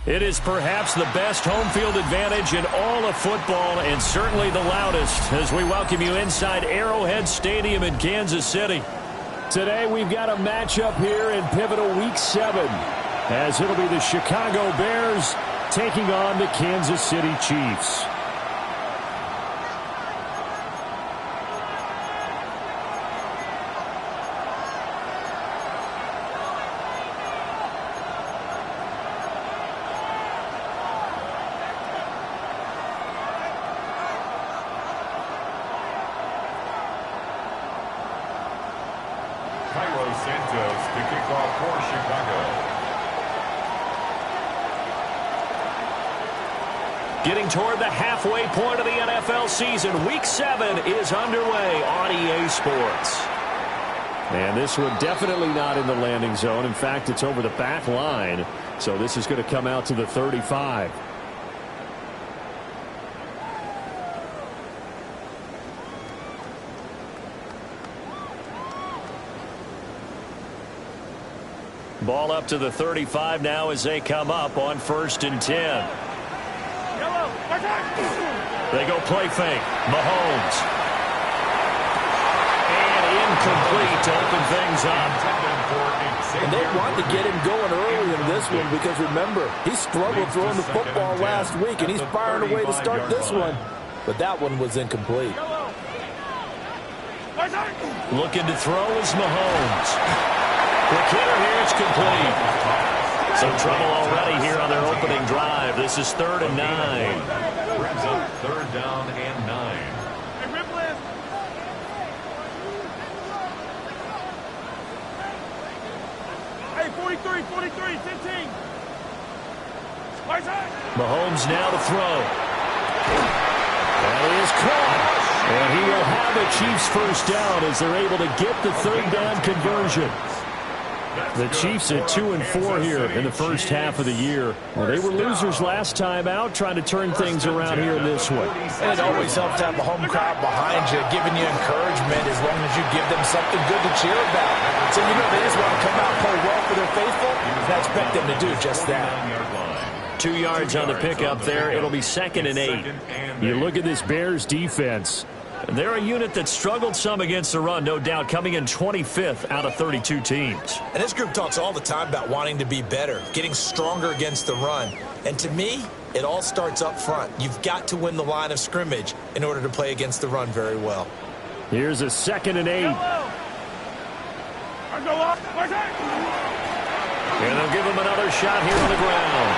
It is perhaps the best home field advantage in all of football and certainly the loudest as we welcome you inside Arrowhead Stadium in Kansas City. Today we've got a matchup here in pivotal Week 7 as it'll be the Chicago Bears taking on the Kansas City Chiefs. Getting toward the halfway point of the NFL season, Week 7 is underway on EA Sports. And this one definitely not in the landing zone. In fact, it's over the back line. So this is going to come out to the 35. Ball up to the 35 now as they come up on 1st and 10. They go play fake. Mahomes. And incomplete to open things up. And they wanted to get him going early in this one because, remember, he struggled throwing the football last week, and he's firing away to start this one. But that one was incomplete. Looking to throw is Mahomes. Quick hitter here, it's complete. Some trouble already here on their opening drive. This is 3rd and 9. Brings up 3rd down and 9. Hey, 43, 15. Mahomes now to throw. That is caught. And he will have the Chiefs first down as they're able to get the 3rd down conversion. The Chiefs at 2-4 here in the first half of the year. Well, they were losers last time out, trying to turn things around here in this one. And it always helps to have the home crowd behind you, giving you encouragement as long as you give them something good to cheer about. So, you know, they just want to come out and play well for their faithful, and I expect them to do just that. 2 yards on the pickup there. It'll be 2nd and 8. You look at this Bears defense. They're a unit that struggled some against the run, no doubt, coming in 25th out of 32 teams. And this group talks all the time about wanting to be better, getting stronger against the run. And to me, it all starts up front. You've got to win the line of scrimmage in order to play against the run very well. Here's a 2nd and 8. And they'll give him another shot here on the ground.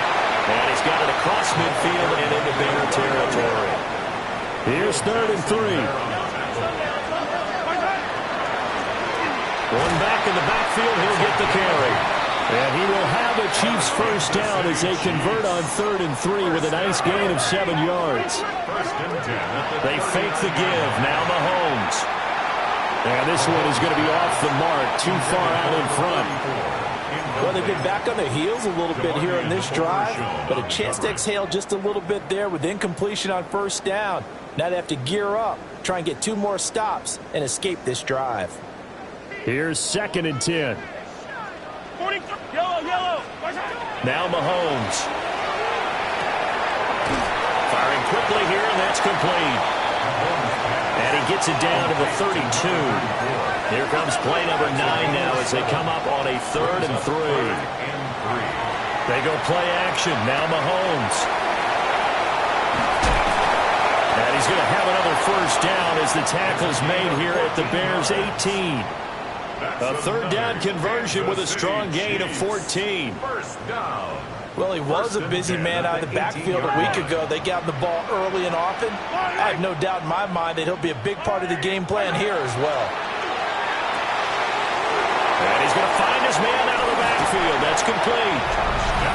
And he's got it across midfield and into Bear territory. Here's 3rd and 3. One back in the backfield, he'll get the carry. And he will have the Chiefs first down as they convert on 3rd and 3 with a nice gain of 7 yards. They fake the give. Now Mahomes. And this one is going to be off the mark, too far out in front. Well, they've been back on their heels a little bit here on this drive, but a chance to exhale just a little bit there with incompletion on 1st down. Now they have to gear up, try and get 2 more stops, and escape this drive. Here's 2nd and 10. Yellow. Now Mahomes. Firing quickly here, and that's complete. And he gets it down to the 32. Here comes play number 9 now as they come up on a 3rd and 3. They go play action. Now Mahomes. And he's going to have another first down as the tackle's made here at the Bears' 18. A 3rd down conversion with a strong gain of 14. Well, he was a busy man out of the backfield a week ago. They got the ball early and often. I have no doubt in my mind that he'll be a big part of the game plan here as well. And he's going to find his man out of the backfield. That's complete.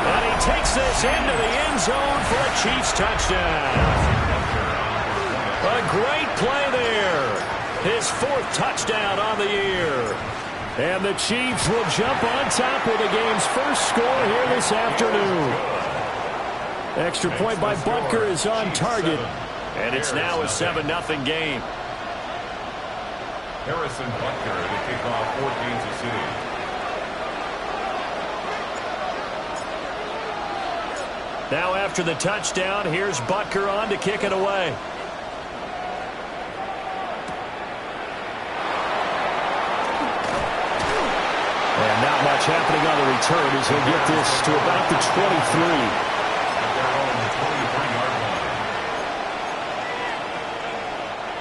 And he takes this into the end zone for a Chiefs touchdown. A great play there. His 4th touchdown on the year. And the Chiefs will jump on top with the game's first score here this afternoon. Extra point by Butker is on target. And it's now a 7-0 game. Harrison Butker to kick off for Kansas City. Now after the touchdown, here's Butker on to kick it away. And not much happening on the return as he'll get this to about the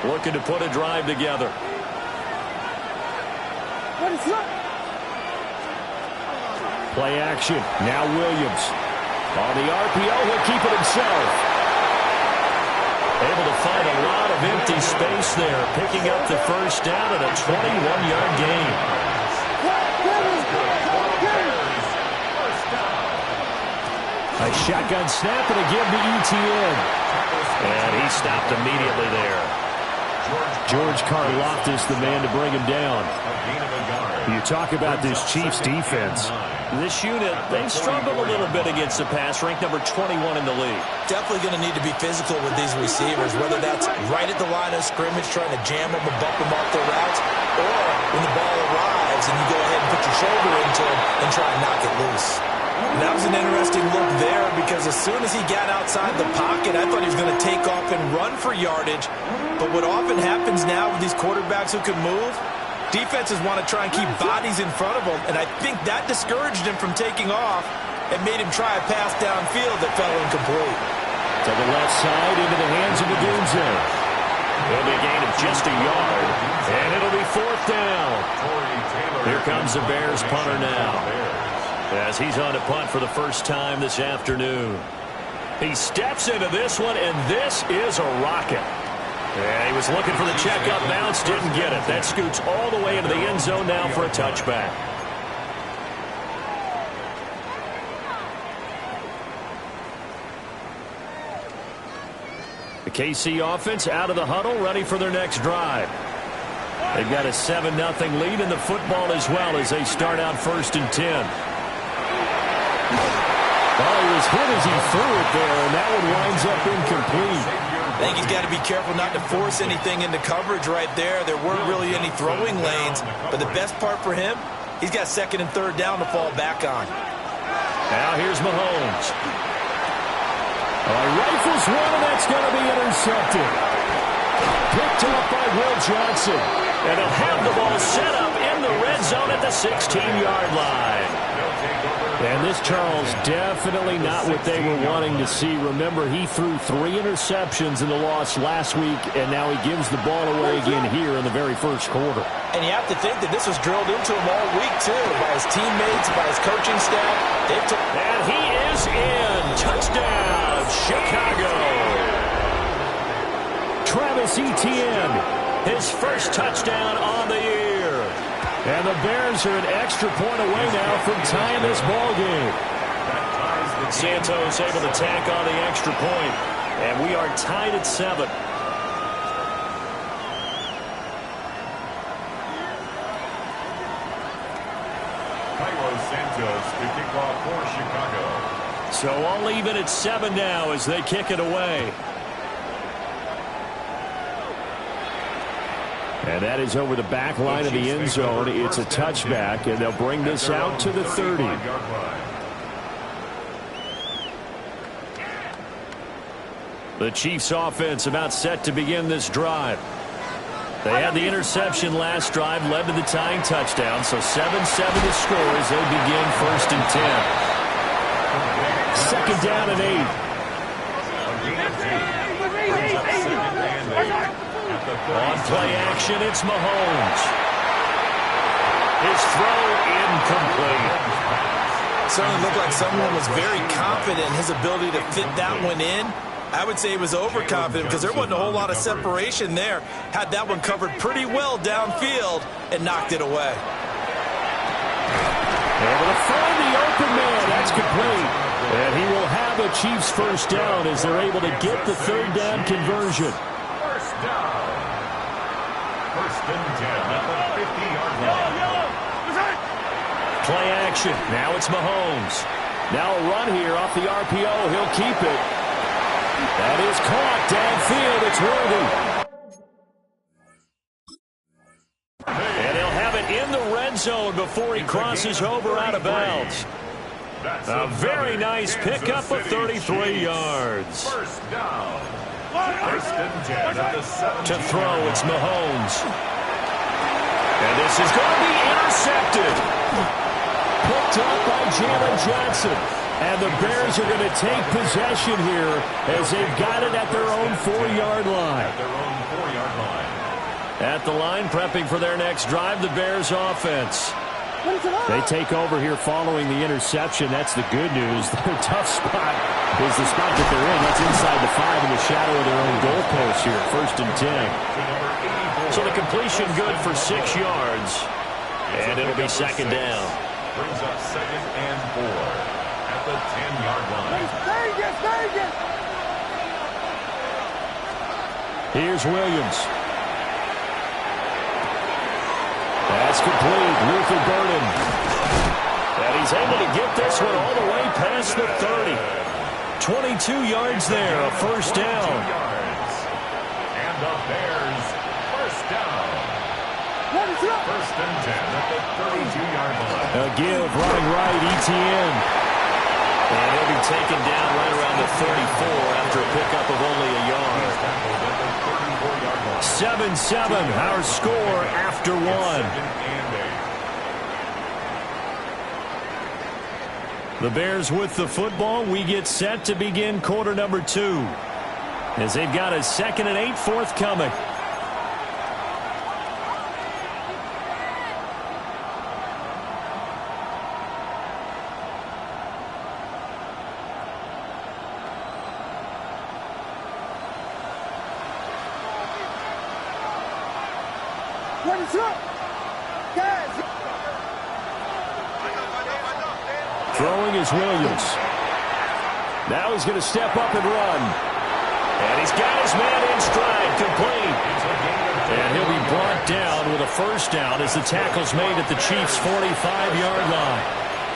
23. Looking to put a drive together. Play action. Now Williams. On the RPO, he'll keep it himself. Able to find a lot of empty space there, picking up the first down at a 21-yard gain. A shotgun snap and a give to ETN. And he stopped immediately there. George Karlaftis, the man to bring him down. You talk about this Chiefs defense. This unit, they've struggled a little bit against the pass, ranked number 21 in the league. Definitely going to need to be physical with these receivers, whether that's right at the line of scrimmage, trying to jam them and bump them off their routes, or when the ball arrives and you go ahead and put your shoulder into them and try and knock it loose. And that was an interesting look there because as soon as he got outside the pocket, I thought he was going to take off and run for yardage. But what often happens now with these quarterbacks who can move, defenses want to try and keep bodies in front of them, and I think that discouraged him from taking off and made him try a pass downfield that fell incomplete. To the left side, into the hands of Odunze. It'll be a gain of just a yard, and it'll be fourth down. Here comes the Bears punter now, as he's on to punt for the first time this afternoon. He steps into this one, and this is a rocket. Yeah, he was looking for the check-up bounce, didn't get it. That scoots all the way into the end zone now for a touchback. The KC offense out of the huddle, ready for their next drive. They've got a 7-0 lead in the football as well as they start out 1st and 10. Well, he was hit as he threw it there, and that one winds up incomplete. I think he's got to be careful not to force anything into coverage right there. There weren't really any throwing lanes, but the best part for him, he's got 2nd and 3rd down to fall back on. Now here's Mahomes. Rifles one, and that's going to be intercepted. Picked up by Will Johnson. And he'll have the ball set up in the red zone at the 16-yard line. And this, Charles, definitely not what they were wanting to see. Remember, he threw 3 interceptions in the loss last week, and now he gives the ball away again here in the very first quarter. And you have to think that this was drilled into him all week, too, by his teammates, by his coaching staff. And he is in. Touchdown, Chicago. Travis Etienne, his first touchdown on the year. And the Bears are an extra point away now from tying this ball game. Santos able to tack on the extra point, and we are tied at 7. Carlos Santos to kick off for Chicago. So I'll leave it at 7 now as they kick it away. And that is over the back line of the end zone. It's a touchback, and they'll bring this out to the 30. The Chiefs offense about set to begin this drive. They had the interception last drive, led to the tying touchdown, so 7-7 the score as they begin 1st and 10. 2nd down and 8. On play action, it's Mahomes. His throw incomplete. Certainly looked like someone was very confident in his ability to fit that one in. I would say he was overconfident because there wasn't a whole lot of separation there. Had that one covered pretty well downfield and knocked it away. Able to find the open man. That's complete. And he will have a Chiefs first down as they're able to get the 3rd down conversion. First down. 1st and 10 at the 50-yard line. Play action. Now it's Mahomes. Now a run here off the RPO. He'll keep it. That is caught downfield. It's Worthy. And he'll have it in the red zone before he crosses over out of bounds. A very nice pickup of 33 yards. First down. First and 10 at the 17. To throw, it's Mahomes. And this is going to be intercepted. Picked up by Jalen Johnson. And the Bears are going to take possession here as they've got it at their own 4-yard line. At their own 4-yard line. At the line, prepping for their next drive, the Bears offense. They take over here following the interception. That's the good news. Their tough spot is the spot that they're in. That's inside the 5 in the shadow of their own goalpost here. First and 10. So the completion good for 6 yards. And it'll be second down. Brings up second and 4 at the 10-yard line. Here's Williams. That's complete. Luther Burden. And he's able to get this one all the way past the 30. 22 yards there, a first down. And the Bears, first down. First and 10 at the 32-yard line. A give running right, Etienne. And he'll be taken down right around the 34 after a pickup of only a yard. 7-7, our score after 1. The Bears with the football. We get set to begin quarter number 2 as they've got a 2nd and 8 forthcoming. Throwing is Williams. Now he's going to step up and run. And he's got his man in stride, complete. And he'll be brought down with a first down as the tackle's made at the Chiefs' 45-yard line.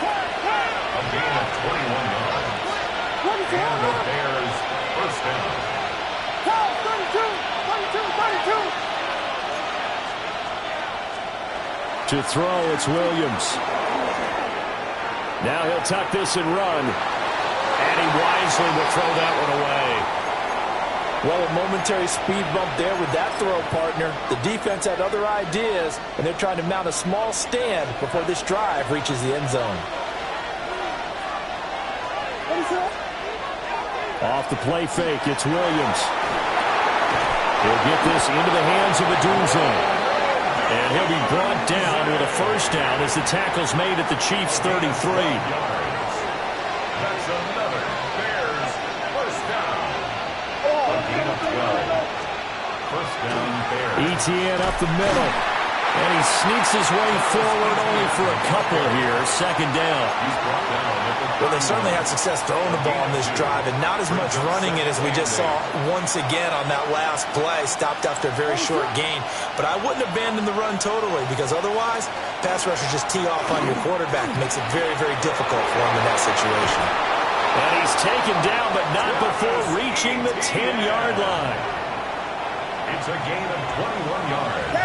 A gain of 21 yards. And the Bears, first down. 32. To throw, it's Williams. Now he'll tuck this and run. And he wisely will throw that one away. Well, a momentary speed bump there with that throw, partner. The defense had other ideas, and they're trying to mount a small stand before this drive reaches the end zone. Off the play fake, it's Williams. He'll get this into the hands of Odunze. And he'll be brought down with a first down as the tackle's made at the Chiefs' 33. That's another Bears first down. A gain of 12. First down, Bears. Etienne up the middle. And he sneaks his way forward only for a couple here. Second down. He's brought down. Well, they certainly had success throwing the ball on this drive, and not as much running it as we just saw once again on that last play. Stopped after a very short gain. But I wouldn't abandon the run totally, because otherwise, pass rushers just tee off on your quarterback. It makes it very, very difficult for him in that situation. And he's taken down, but not before reaching the 10-yard line. It's a gain of 21 yards.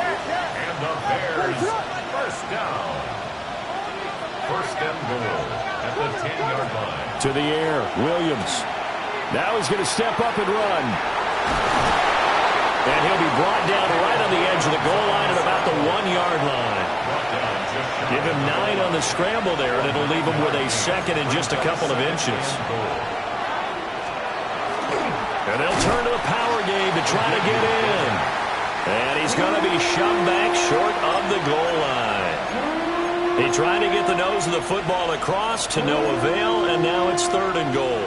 And the Bears, first down. First and goal at the 10-yard line. To the air, Williams. Now he's going to step up and run. And he'll be brought down right on the edge of the goal line at about the 1-yard line. Give him 9 on the scramble there, and it'll leave him with a second and just a couple of inches. And they'll turn to the power game to try to get in. And he's going to be shoved back short of the goal line. He tried to get the nose of the football across to no avail, and now it's 3rd and goal.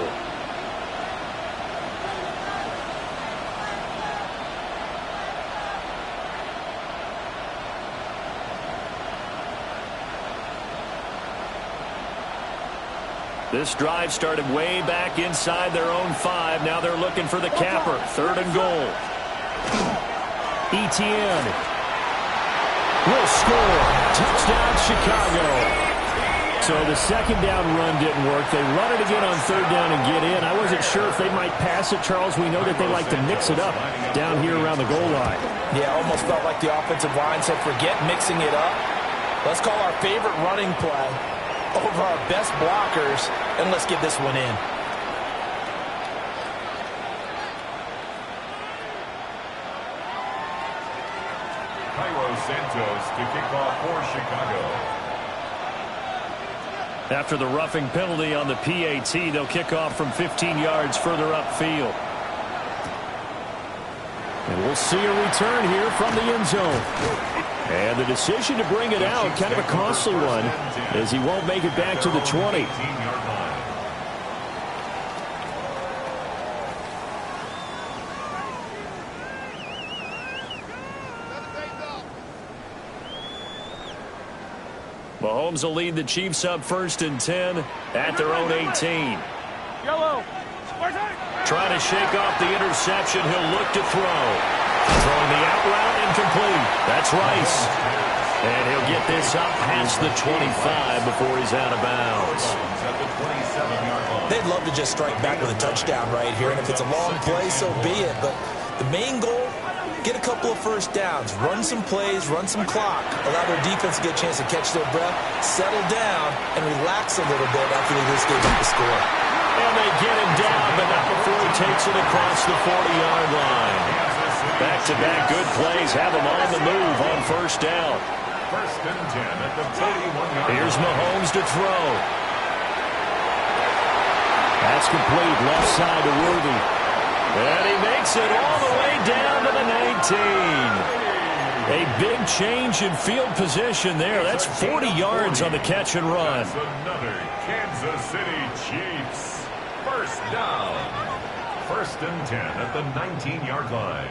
This drive started way back inside their own 5. Now they're looking for the capper. 3rd and goal. Etienne will score. Touchdown, Chicago. So the second down run didn't work. They run it again on 3rd down and get in. I wasn't sure if they might pass it, Charles. We know that they like to mix it up down here around the goal line. Yeah, almost felt like the offensive line said, forget mixing it up. Let's call our favorite running play. over our best blockers, and let's get this one in. Cairo Santos to kick off for Chicago. After the roughing penalty on the PAT, they'll kick off from 15 yards further upfield. And we'll see a return here from the end zone. And the decision to bring it out, kind of a costly one, as he won't make it back to the 20. Mahomes will lead the Chiefs up 1st and 10 at their own 18. Yellow. Trying to shake off the interception. He'll look to throw. Throwing the out route, incomplete. That's Rice. And he'll get this up past the 25 before he's out of bounds. They'd love to just strike back with a touchdown right here, and if it's a long play, so be it. But the main goal, get a couple of first downs, run some plays, run some clock, allow their defense to get a chance to catch their breath, settle down, and relax a little bit after they just gave up the score. And they get him down, but not before he takes it across the 40-yard line. Back-to-back good plays have him on the move on 1st down. 1st and 10 at the 31-yard line. Here's Mahomes to throw. That's complete, left side to Worthy. And he makes it all the way down to the 19. A big change in field position there. That's 40 yards on the catch and run. That's another Kansas City Chiefs. 1st down. 1st and 10 at the 19-yard line.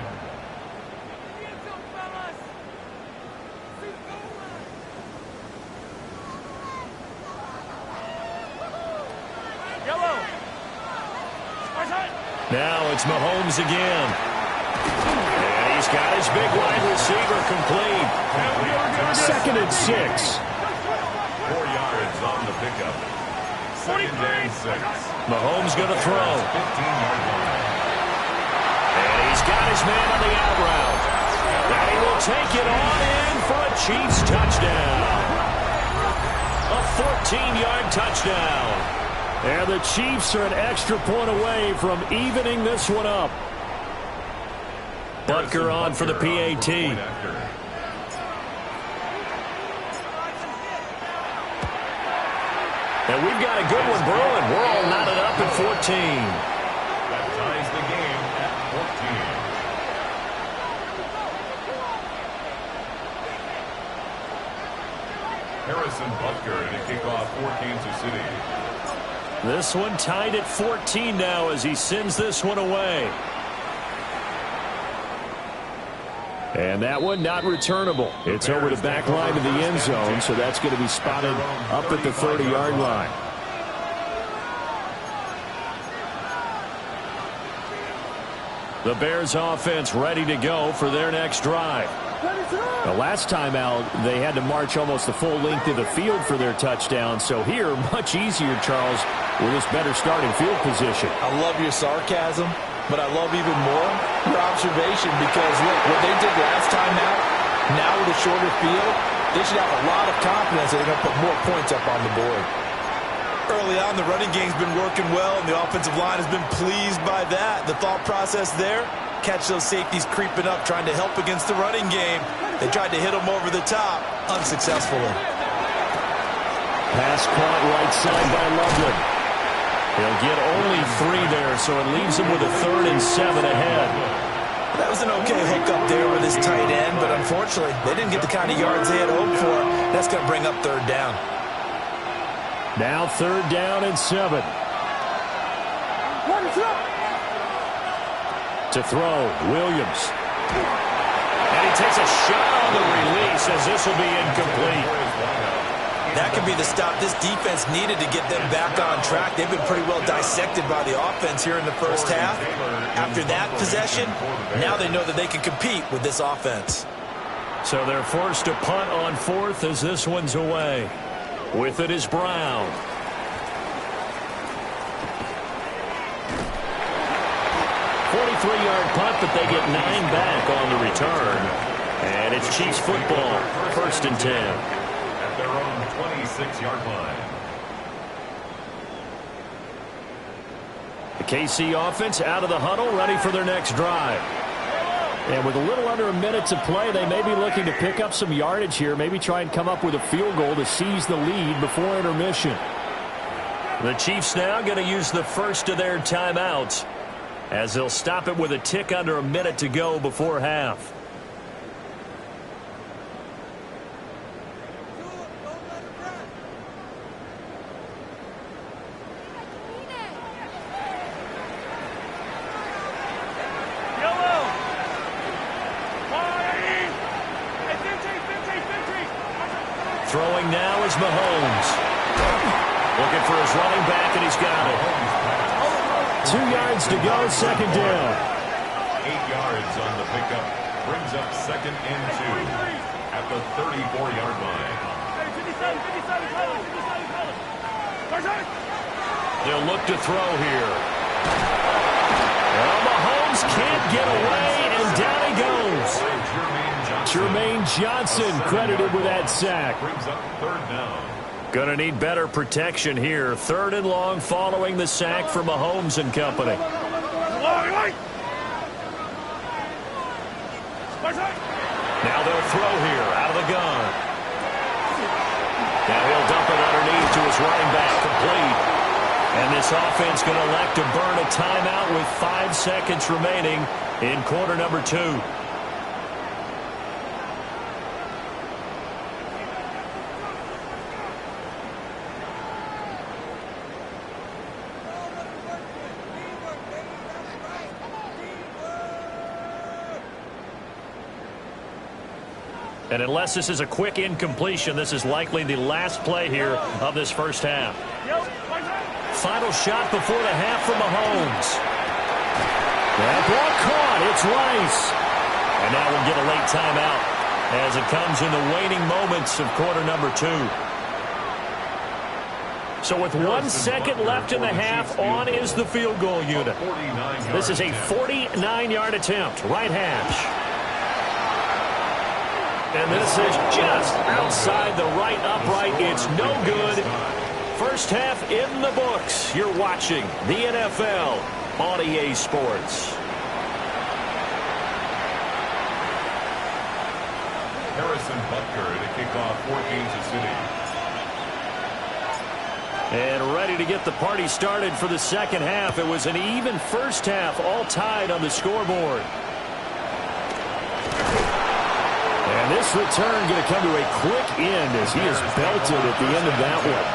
Now it's Mahomes again. And he's got his big wide receiver complete. 2nd and 6. 4 yards on the pickup. 2nd and 6. Mahomes going to throw. 15-yard line. And he's got his man on the out route. And he will take it on in for a Chiefs touchdown. A 14-yard touchdown. And the Chiefs are an extra point away from evening this one up. Butker on for the PAT. And we've got a good one brewing. We're all knotted up at 14. That ties the game at 14. Harrison Butker to kick off for Kansas City. This one tied at 14 now as he sends this one away. And that one not returnable. It's over the back line of the end zone, so that's going to be spotted up at the 30-yard line. The Bears offense ready to go for their next drive. The last time out, they had to march almost the full length of the field for their touchdown. So here, much easier, Charles, with this better starting field position. I love your sarcasm, but I love even more your observation because, look, what they did last time out, now with a shorter field, they should have a lot of confidence that they're going to put more points up on the board. Early on, the running game's been working well, and the offensive line has been pleased by that. The thought process there, catch those safeties creeping up, trying to help against the running game. They tried to hit them over the top, unsuccessfully. Pass caught right side by Loveland. He'll get only 3 there, so it leaves him with a 3rd and 7 ahead. That was an okay hook up there with his tight end, but unfortunately, they didn't get the kind of yards they had hoped for. That's going to bring up 3rd down. Now 3rd down and 7. To throw, Williams. And he takes a shot on the release as this will be incomplete. That could be the stop this defense needed to get them back on track. They've been pretty well dissected by the offense here in the first half. After that possession, now they know that they can compete with this offense. So they're forced to punt on 4th as this one's away. With it is Brown. Yard punt, but they get 9 back on the return. And it's Chiefs football, 1st and 10. At their own 26-yard line. The KC offense out of the huddle, ready for their next drive. And with a little under a minute to play, they may be looking to pick up some yardage here, maybe try and come up with a field goal to seize the lead before intermission. The Chiefs now going to use the first of their timeouts as they'll stop it with a tick under a minute to go before half. Throwing now is Mahomes. Looking for his running back, and he's got it. 2 yards to go, second down. 8 yards on the pickup. Brings up 2nd and 2 at the 34-yard line. They'll look to throw here. Well, Mahomes can't get away, and down he goes. Jermaine Johnson credited with that sack. Brings up 3rd down. Gonna need better protection here. 3rd and long following the sack for Mahomes and company. Now they'll throw here out of the gun. Now he'll dump it underneath to his running back, complete. And this offense going to elect to burn a timeout with 5 seconds remaining in quarter number 2. And unless this is a quick incompletion, this is likely the last play here of this first half. Final shot before the half from Mahomes. That ball caught. It's Rice. And now we'll get a late timeout as it comes in the waning moments of quarter number 2. So with 1 second left in the half, on is the field goal unit. This is a 49-yard attempt, right hash. And this is just outside the right upright. It's no good. First half in the books. You're watching the NFL on EA Sports. Harrison Butker to kick off for Kansas City. And ready to get the party started for the second half. It was an even first half, all tied on the scoreboard. And this return going to come to a quick end as he is belted at the end of that one.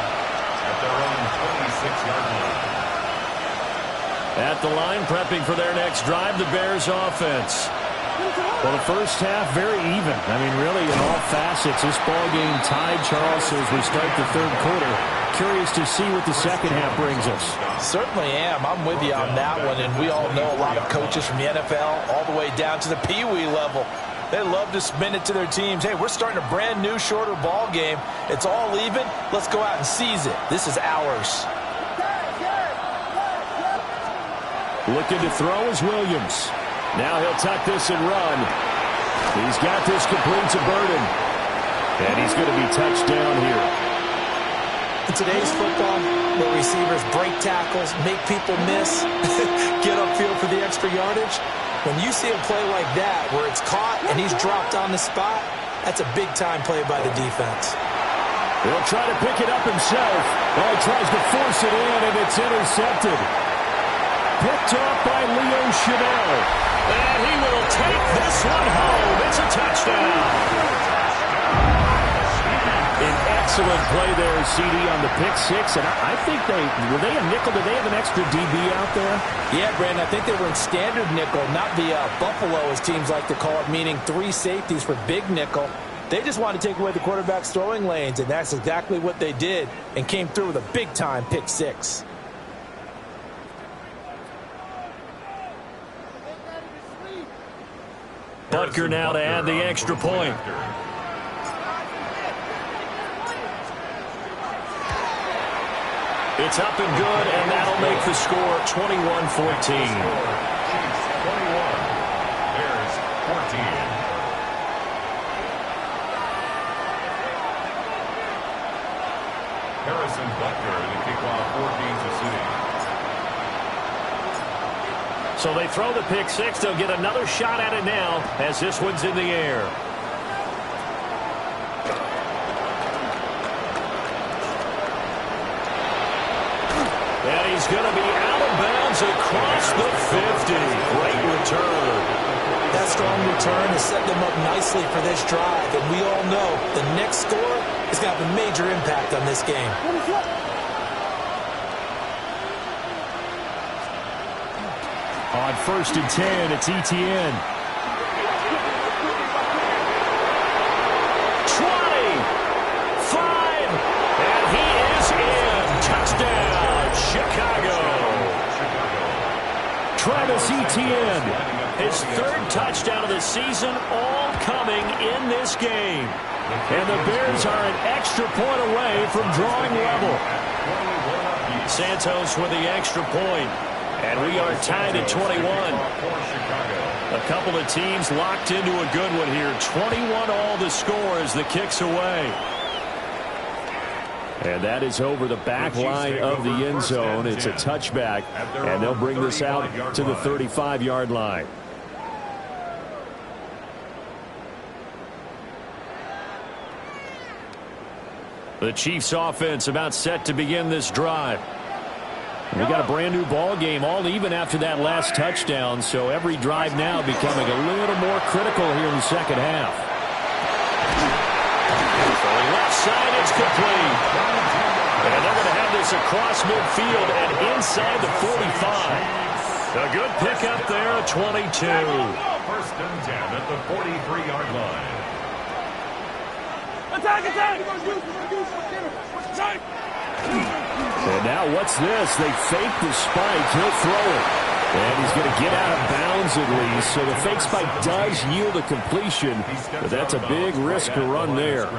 At their own 26-yard line. At the line, prepping for their next drive, the Bears offense. Well, the first half, very even. I mean, really, in all facets, this ball game tied, Charles, so as we start the third quarter. Curious to see what the second half brings us. Certainly am. I'm with you on that one, and we all know a lot of coaches from the NFL all the way down to the Pee-wee level. They love to spin it to their teams. Hey, we're starting a brand new, shorter ball game. It's all even. Let's go out and seize it. This is ours. Looking to throw is Williams. Now he'll tuck this and run. He's got this complete to Burden. And he's going to be touched down here. In today's football, where receivers break tackles, make people miss, get upfield for the extra yardage, when you see a play like that where it's caught and he's dropped on the spot, that's a big-time play by the defense. He'll try to pick it up himself. Well, he tries to force it in, and it's intercepted. Picked off by Leo Chenal. And he will take this one home. It's a touchdown. An excellent play there, CD, on the pick six. And I think were they a nickel? Did they have an extra DB out there? Yeah, Brandon, I think they were in standard nickel, not the Buffalo, as teams like to call it, meaning 3 safeties for big nickel. They just wanted to take away the quarterback's throwing lanes, and that's exactly what they did, and came through with a big-time pick six. Butker now to add the extra point. It's up and good, and that'll make the score 21-14. 21. Bears 14. Harrison Butker to kick off for Kansas City. So they throw the pick six. They'll get another shot at it now as this one's in the air. And he's going to be out of bounds across the 50. Great return. That strong return has set them up nicely for this drive. And we all know the next score is going to have a major impact on this game. On 1st and 10, it's Etienne. 20, 5, and he is in. Touchdown, Chicago. Travis Etienne, his 3rd touchdown of the season, all coming in this game. And the Bears are an extra point away from drawing level. Santos with the extra point. And we are tied at 21. A couple of teams locked into a good one here. 21 all the score as the kick's away. And that is over the back line of the end zone. It's a touchback, and they'll bring this out to the 35-yard line. The Chiefs offense about set to begin this drive. We got a brand new ball game, all even after that last touchdown, so every drive now becoming a little more critical here in the second half. Throwing left side, it's complete. And they're going to have this across midfield and inside the 45. A good pickup there at 22. 1st and 10 at the 43-yard line. Attack, attack! And now what's this? They fake the spike. He'll throw it. And he's going to get out of bounds at least. So the fake spike does yield a completion. But that's a big risk to run there.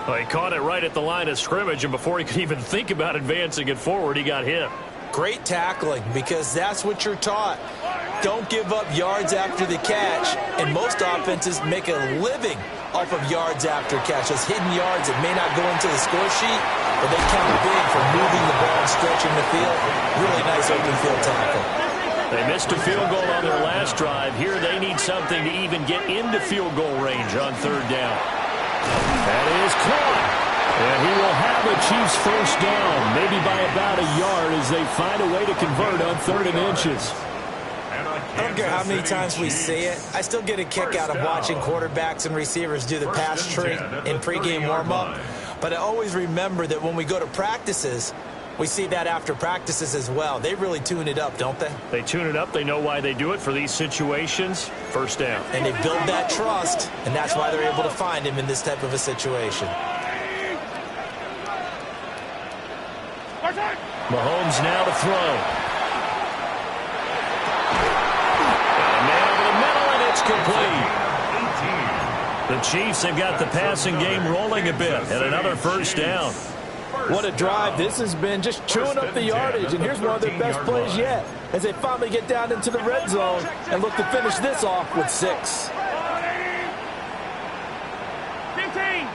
Well, he caught it right at the line of scrimmage. And before he could even think about advancing it forward, he got hit. Great tackling, because that's what you're taught. Don't give up yards after the catch. And most offenses make a living off of yards after catch. Those hidden yards that may not go into the score sheet, but they count big for moving the ball and stretching the field. Really nice open field tackle. They missed a field goal on their last drive. Here they need something to even get into field goal range on 3rd down. That is caught. And he will have the Chiefs 1st down, maybe by about a yard as they find a way to convert on 3rd and inches. I don't care how many times we see it. I still get a kick out of watching quarterbacks and receivers do the pass tree in pregame warm-up. But I always remember that when we go to practices, we see that after practices as well. They really tune it up, don't they? They tune it up. They know why they do it for these situations. 1st down. And they build that trust, and that's why they're able to find him in this type of a situation. Mahomes now to throw. Complete. The Chiefs have got the passing game rolling a bit and another 1st down. What a drive this has been, just chewing up the yardage, and here's one of their best plays yet as they finally get down into the red zone and look to finish this off with 6. 15.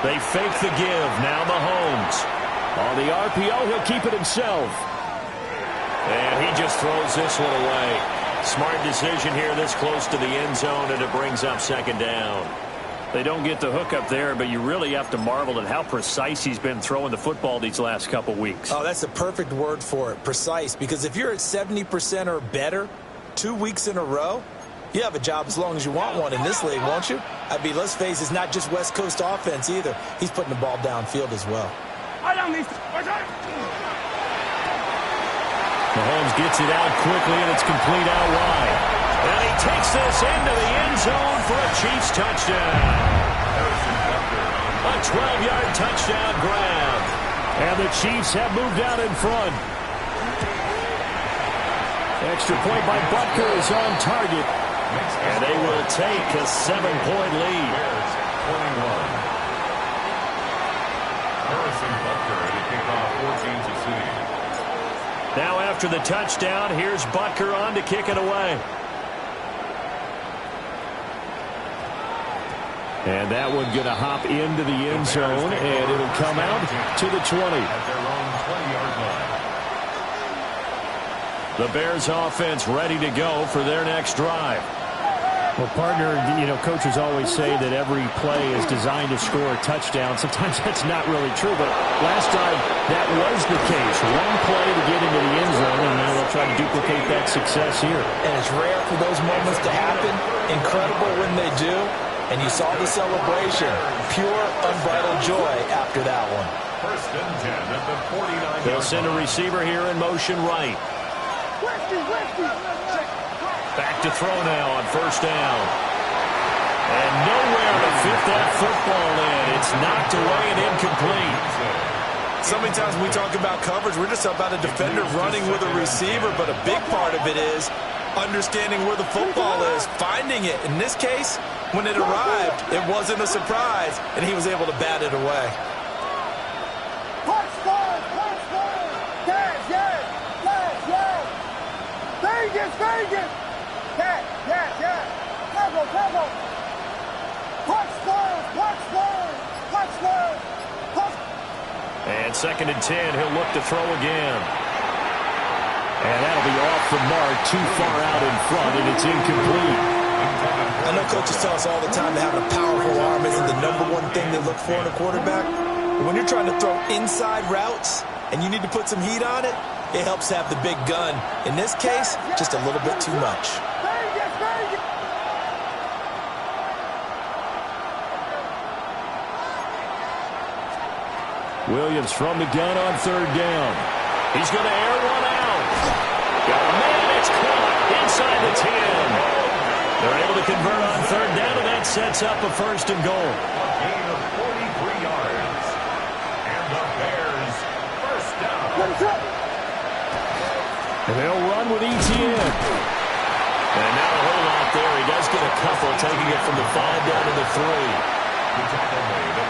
They fake the give. Now Mahomes. On the RPO, he'll keep it himself. And he just throws this one away. Smart decision here this close to the end zone, and it brings up 2nd down. They don't get the hook up there, but you really have to marvel at how precise he's been throwing the football these last couple weeks. Oh, that's a perfect word for it, precise, because if you're at 70% or better 2 weeks in a row, you have a job as long as you want one in this league, won't you? I mean, let's face it, it's not just West Coast offense either. He's putting the ball downfield as well. Mahomes gets it out quickly, and it's complete out wide. And he takes this into the end zone for a Chiefs touchdown. A 12-yard touchdown grab. And the Chiefs have moved out in front. Extra point by Butker is on target. And they will take a 7-point lead. 21. Harrison Butker to kick off 14-0. Now after the touchdown, here's Butker on to kick it away. And that one going to hop into the end zone, and it'll come out to the 20. At their own 20-yard line. The Bears offense ready to go for their next drive. Well, partner, coaches always say that every play is designed to score a touchdown. Sometimes that's not really true, but last time that was the case. One play to get into the end zone, and now they'll try to duplicate that success here. And it's rare for those moments to happen. Incredible when they do. And you saw the celebration. Pure, unbridled joy after that one. First and 10 at the 49. They'll send a receiver here in motion right. Back to throw now on first down. And nowhere to fit that football in. It's knocked away and incomplete. So many times when we talk about coverage, we're just about a defender running with a receiver, but a big part of it is understanding where the football is, finding it. In this case, when it arrived, it wasn't a surprise, and he was able to bat it away. Vegas! And second and 10, he'll look to throw again. And that'll be off the mark, too far out in front, and it's incomplete. I know coaches tell us all the time that having a powerful arm isn't the number one thing they look for in a quarterback. But when you're trying to throw inside routes and you need to put some heat on it, it helps have the big gun. In this case, just a little bit too much. Williams from the gun on third down. He's going to air one out. Got a man, it's caught inside the 10. They're able to convert on third down, and that sets up a first and goal. A gain of 43 yards. And the Bears first down. And they'll run with ETN. And not a whole lot there. He does get a couple, taking it from the 5 down to the 3.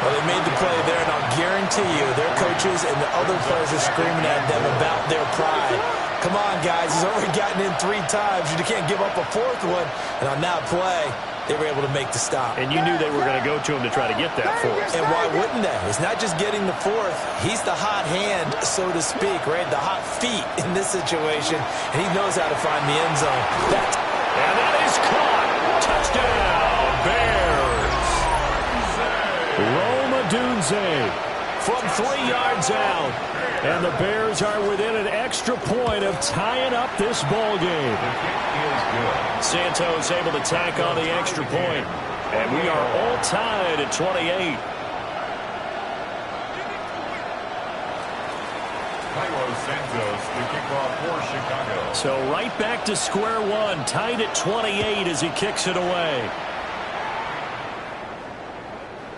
Well, they made the play there, and I'll guarantee you their coaches and the other players are screaming at them about their pride. Come on, guys. He's already gotten in 3 times. You can't give up a 4th one. And on that play, they were able to make the stop. And you knew they were going to go to him to try to get that 4th. And why wouldn't they? It's not just getting the 4th. He's the hot hand, so to speak, right? The hot feet in this situation. And he knows how to find the end zone. And that is caught. Touchdown, Bears. Rome Odunze from 3 yards out. And the Bears are within an extra point of tying up this ball game. Santos able to tack on the extra point. And we are all tied at 28. Cairo Santos, the kickoff for Chicago. So right back to square one, tied at 28 as he kicks it away.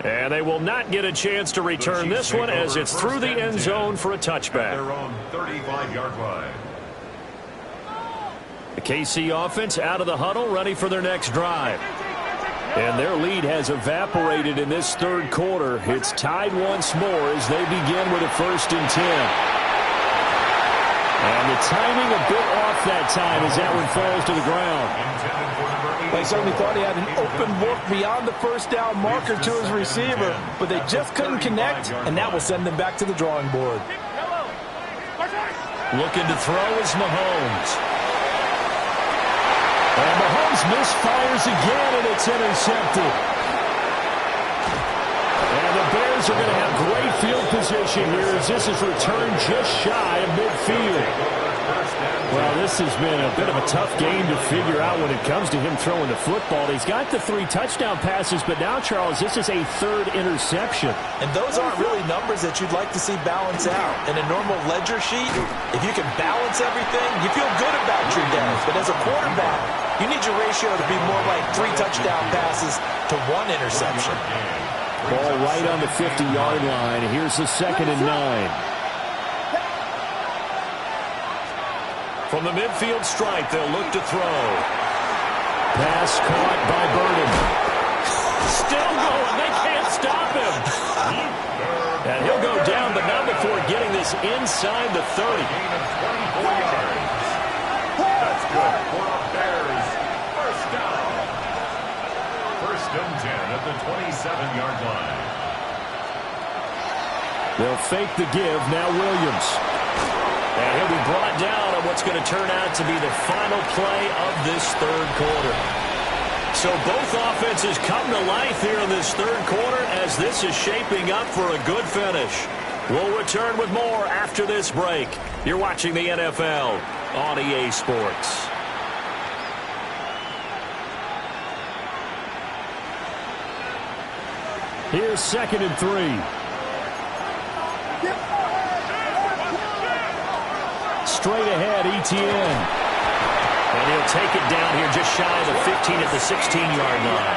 And they will not get a chance to return this one as it's through the end zone for a touchback. Their own 35-yard line. The KC offense out of the huddle, ready for their next drive. And their lead has evaporated in this third quarter. It's tied once more as they begin with a 1st and 10. And the timing a bit off that time as that one falls to the ground. They certainly thought he had an open look beyond the first down marker to his receiver, but they just couldn't connect, and that will send them back to the drawing board. Looking to throw is Mahomes. And Mahomes misfires again, and it's intercepted. And the Bears are going to have great field position here as this is returned just shy of midfield. Well, this has been a bit of a tough game to figure out when it comes to him throwing the football. He's got the 3 touchdown passes, but now, Charles, this is a 3rd interception. And those aren't really numbers that you'd like to see balance out. In a normal ledger sheet, if you can balance everything, you feel good about your day. But as a quarterback, you need your ratio to be more like 3 touchdown passes to 1 interception. Ball right on the 50-yard line. Here's the 2nd and 9. From the midfield stripe, they'll look to throw. Pass caught by Burden. Still going. They can't stop him. And he'll go down, but not before getting this inside the 30. Gain of 24 yards. That's good for the Bears. First down. 1st and 10 at the 27-yard line. They'll fake the give. Now Williams. And he'll be brought down on what's going to turn out to be the final play of this third quarter. So both offenses come to life here in this third quarter as this is shaping up for a good finish. We'll return with more after this break. You're watching the NFL on EA Sports. Here's 2nd and 3. Straight ahead, Etienne. And he'll take it down here just shy of the 15 at the 16-yard line.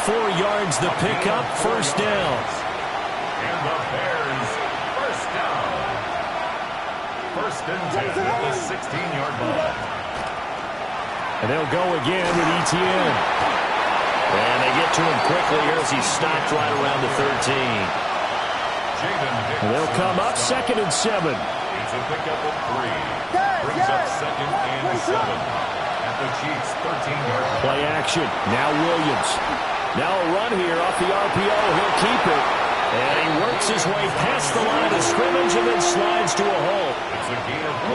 4 yards the pickup, first down. And the Bears, first down. 1st and 10 at the 16-yard line. And they'll go again with Etienne. And they get to him quickly here as he's stopped right around the 13. And they'll come up 2nd and 7. It's a pickup of 3. Brings up 2nd and 7 at the Chiefs' 13-yard line. Play action. Now Williams. Now a run here off the RPO. He'll keep it. And he works his way past the line of scrimmage and then slides to a hole.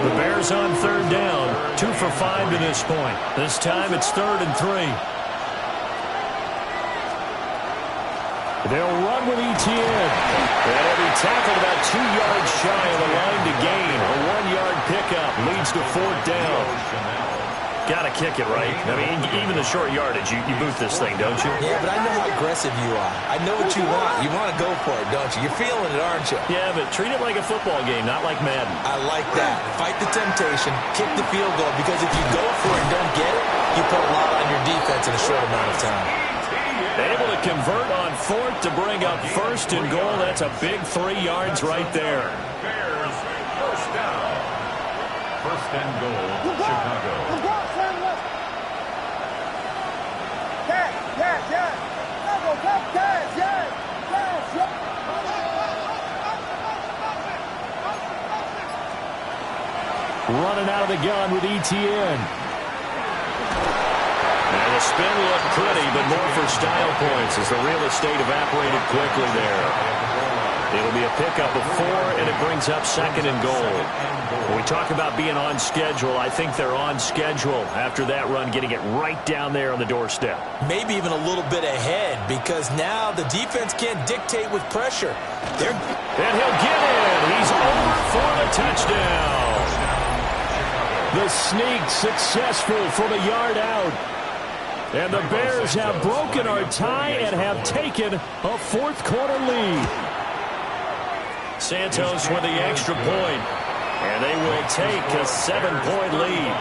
The Bears on 3rd down. 2 for 5 to this point. This time it's 3rd and 3. They'll run with Etienne. And he'll be tackled about 2 yards shy of the line to gain. A 1-yard pickup leads to 4th down. Got to kick it, right? I mean, even the short yardage, you boot this thing, don't you? Yeah, but I know how aggressive you are. I know what you want. You want to go for it, don't you? You're feeling it, aren't you? Yeah, but treat it like a football game, not like Madden. I like that. Fight the temptation, kick the field goal, because if you go for it and don't get it, you put a lot on your defense in a short amount of time. Able to convert on 4th to bring up 1st and goal. That's a big 3 yards right there. Bears, first down. 1st and goal, Chicago. Running out of the gun with Etienne. And the spin looked pretty, but more for style points as the real estate evaporated quickly there. It'll be a pickup of 4, and it brings up 2nd and goal. When we talk about being on schedule, I think they're on schedule after that run, getting it right down there on the doorstep. Maybe even a little bit ahead, because now the defense can't dictate with pressure. And he'll get in. He's over for the touchdown. The sneak successful from a yard out. And the Bears have broken our tie and have taken a 4th quarter lead. Santos with the extra point. And they will take a 7-point lead.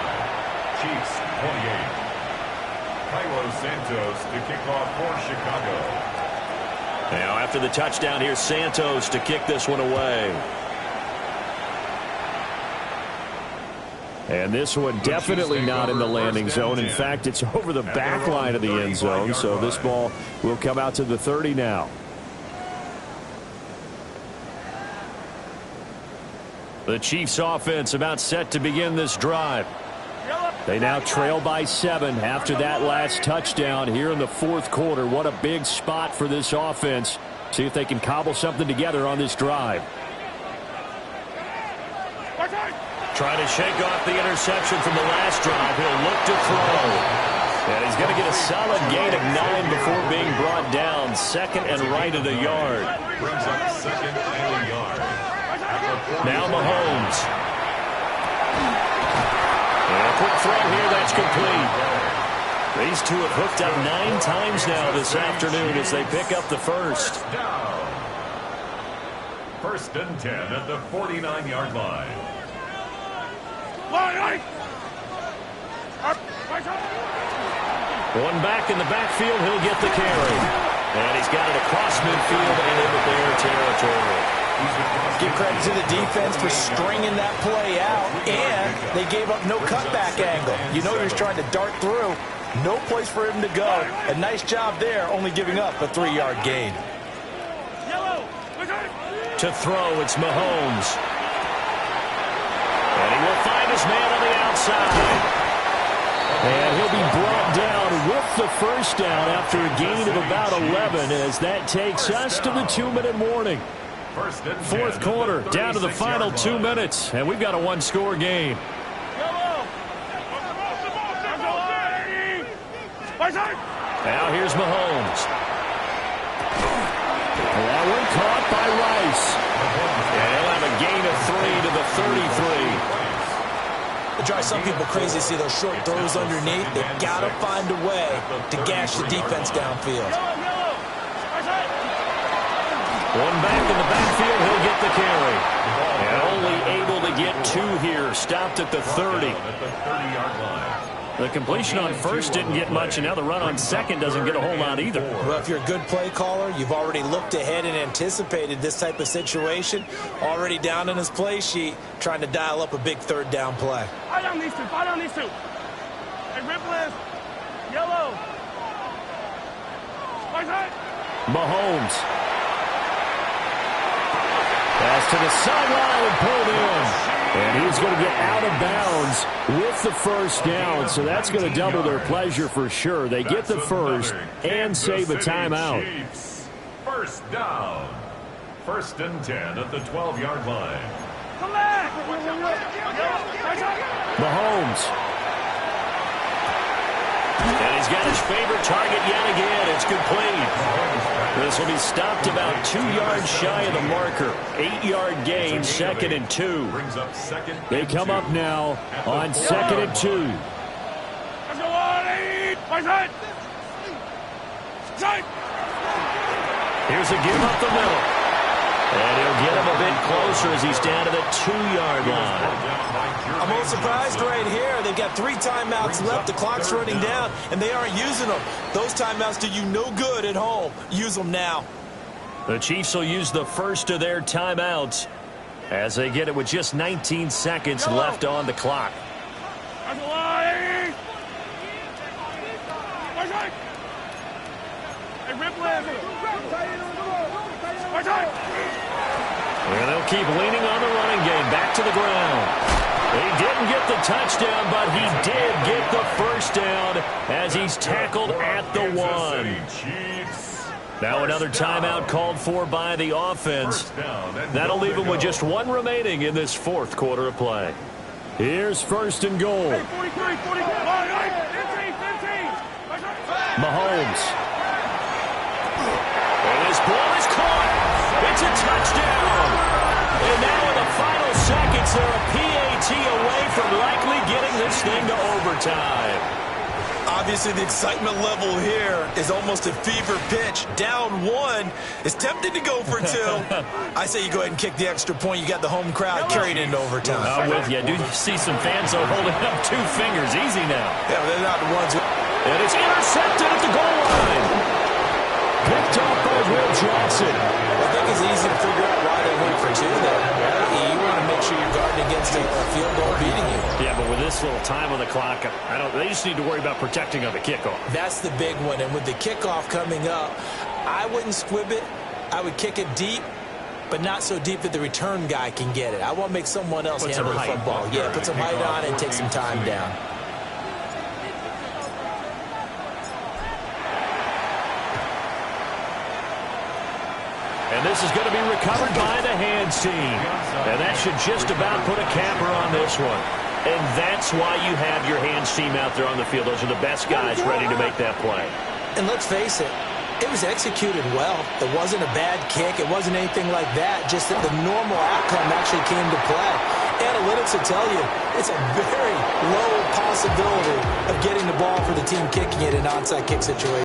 Chiefs 28. Cairo Santos to kick off for Chicago. Now after the touchdown, here's Santos to kick this one away. And this one definitely not in the landing zone. In fact, it's over the back line of the end zone. So this ball will come out to the 30 now. The Chiefs offense about set to begin this drive. They now trail by 7 after that last touchdown here in the 4th quarter. What a big spot for this offense. See if they can cobble something together on this drive. Trying to shake off the interception from the last drive. He'll look to throw. And he's going to get a solid gain of 9 before being brought down. 2nd and right of the yard. Brings up 2nd and a yard. Now Mahomes. And a quick throw here, that's complete. These two have hooked up 9 times now this afternoon as they pick up the first. Down. 1st and 10 at the 49-yard line. One back in the backfield, he'll get the carry. And he's got it across midfield and into their territory. Give credit to the defense for stringing that play out, and they gave up no cutback angle. You know you're trying to dart through. No place for him to go. A nice job there, only giving up a 3-yard gain. To throw, it's Mahomes. And he will find his man on the outside. And he'll be brought down with the first down after a gain of about 11 as that takes us to the 2-minute warning. Fourth quarter, down to the final 2 minutes, and we've got a one-score game. Now here's Mahomes. That one caught by Rice. And he'll have a gain of 3 to the 33. It drives some people crazy to see those short throws underneath. They've got to find a way to gash the defense downfield. One back in the backfield, he'll get the carry. And only able to get 2 here, stopped at the 30. The completion on first didn't get much, and now the run on second doesn't get a whole lot either. Well, if you're a good play caller, you've already looked ahead and anticipated this type of situation. Already down in his play sheet, trying to dial up a big third down play. Fight on these two. Hey, Ripley, yellow. Mahomes. Pass to the sideline and pulled in. And he's going to get out of bounds with the first down. So that's going to double their pleasure for sure. They get the first and save a timeout. First down. 1st and 10 at the 12-yard line. Mahomes. And he's got his favorite target yet again. It's complete. This will be stopped about 2 yards shy of the marker. 8-yard gain, 2nd and 2. They come up now on 2nd and 2. Here's a give up the middle. And he'll get him a bit closer as he's down to the 2-yard line. I'm a little surprised right here. They've got 3 timeouts left. The clock's running down, and they aren't using them. Those timeouts do you no good at home. Use them now. The Chiefs will use the first of their timeouts as they get it with just 19 seconds left on the clock. And they'll keep leaning on the running game. Back to the ground. He didn't get the touchdown, but he did get the first down as he's tackled at the 1. Now another timeout called for by the offense. That'll leave him with just 1 remaining in this 4th quarter of play. Here's 1st and goal. Mahomes. And his ball is caught. It's a touchdown. And now in the final seconds, they're a PAT away from likely getting this thing to overtime. Obviously, the excitement level here is almost a fever pitch. Down 1. It's tempting to go for 2. I say you go ahead and kick the extra point. You got the home crowd carried into overtime. I'm with you. I do see some fans holding up 2 fingers. Easy now. Yeah, they're not the ones. And it's intercepted at the goal line. Picked off by Will Jackson. I think it's easy to figure out why they went for 2 there. You want to make sure you're guarding against a field goal beating you. Yeah, but with this little time on the clock, they just need to worry about protecting on the kickoff. That's the big one. And with the kickoff coming up, I wouldn't squib it. I would kick it deep, but not so deep that the return guy can get it. I want to make someone else handle the football. Yeah, put some height on and take some time down. And this is going to be recovered by the hands team. And that should just about put a capper on this one. And that's why you have your hands team out there on the field. Those are the best guys ready to make that play. And let's face it, it was executed well. It wasn't a bad kick. It wasn't anything like that. Just that the normal outcome actually came to play. Analytics will tell you it's a very low possibility of getting the ball for the team kicking it in an onside kick situation.